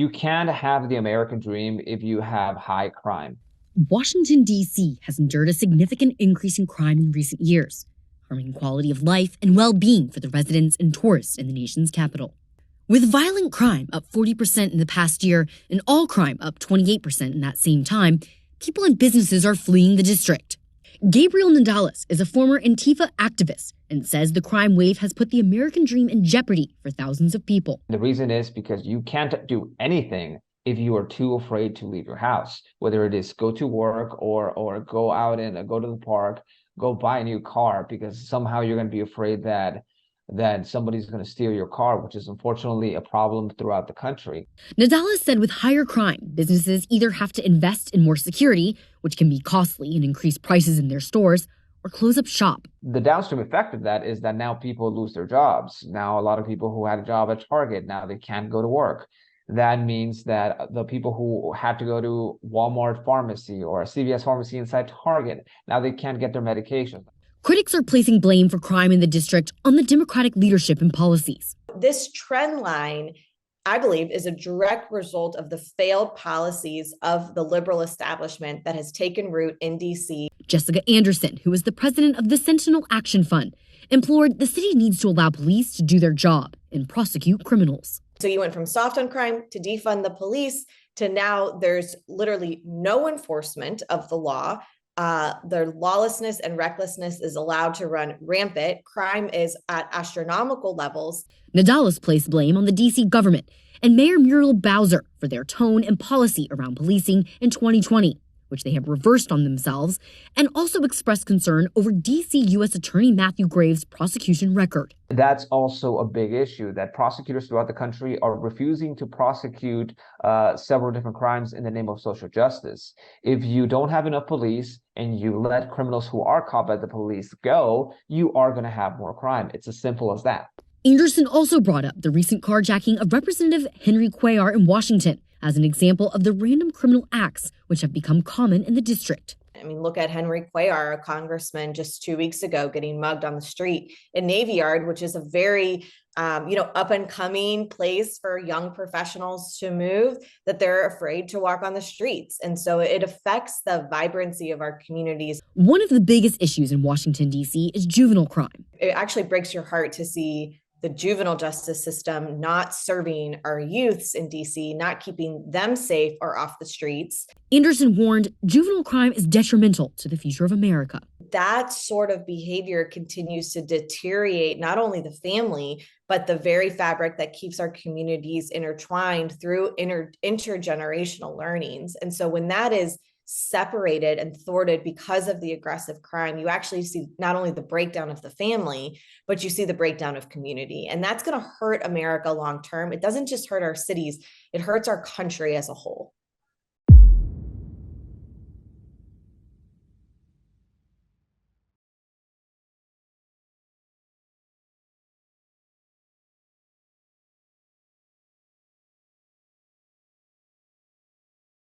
You can't have the American dream if you have high crime. Washington, D.C. has endured a significant increase in crime in recent years, harming quality of life and well being for the residents and tourists in the nation's capital. With violent crime up 40% in the past year and all crime up 28% in that same time, people and businesses are fleeing the district. Gabriel Nadales is a former Antifa activist and says the crime wave has put the American dream in jeopardy for thousands of people. The reason is because you can't do anything if you are too afraid to leave your house, whether it is go to work or go out and go to the park, go buy a new car, because somehow you're going to be afraid that somebody's going to steal your car, which is unfortunately a problem throughout the country. Nadales said with higher crime, businesses either have to invest in more security, which can be costly and increase prices in their stores, or close up shop. The downstream effect of that is that now people lose their jobs. Now, a lot of people who had a job at Target, now they can't go to work. That means that the people who had to go to Walmart pharmacy or a CVS pharmacy inside Target, now they can't get their medication. Critics are placing blame for crime in the district on the Democratic leadership and policies. This trend line, I believe, is a direct result of the failed policies of the liberal establishment that has taken root in D.C. Jessica Anderson, who is the president of the Sentinel Action Fund, implored the city needs to allow police to do their job and prosecute criminals. So you went from soft on crime to defund the police to now there's literally no enforcement of the law. The lawlessness and recklessness is allowed to run rampant. Crime is at astronomical levels. Nadales placed blame on the D.C. government and Mayor Muriel Bowser for their tone and policy around policing in 2020, which they have reversed on themselves, and also expressed concern over D.C. U.S. Attorney Matthew Graves' prosecution record. That's also a big issue, that prosecutors throughout the country are refusing to prosecute several different crimes in the name of social justice. If you don't have enough police and you let criminals who are caught by the police go, you are going to have more crime. It's as simple as that. Anderson also brought up the recent carjacking of Representative Henry Cuellar in Washington as an example of the random criminal acts which have become common in the district. I mean, look at Henry Cuellar, a congressman just 2 weeks ago getting mugged on the street in Navy Yard, which is a very, up and coming place for young professionals to move, that they're afraid to walk on the streets. And so it affects the vibrancy of our communities. One of the biggest issues in Washington, D.C. is juvenile crime. It actually breaks your heart to see the juvenile justice system not serving our youths in DC, not keeping them safe or off the streets. Anderson warned juvenile crime is detrimental to the future of America. That sort of behavior continues to deteriorate not only the family, but the very fabric that keeps our communities intertwined through intergenerational learnings. And so when that is separated and thwarted because of the aggressive crime, you actually see not only the breakdown of the family, but you see the breakdown of community. And that's going to hurt America long term. It doesn't just hurt our cities, it hurts our country as a whole.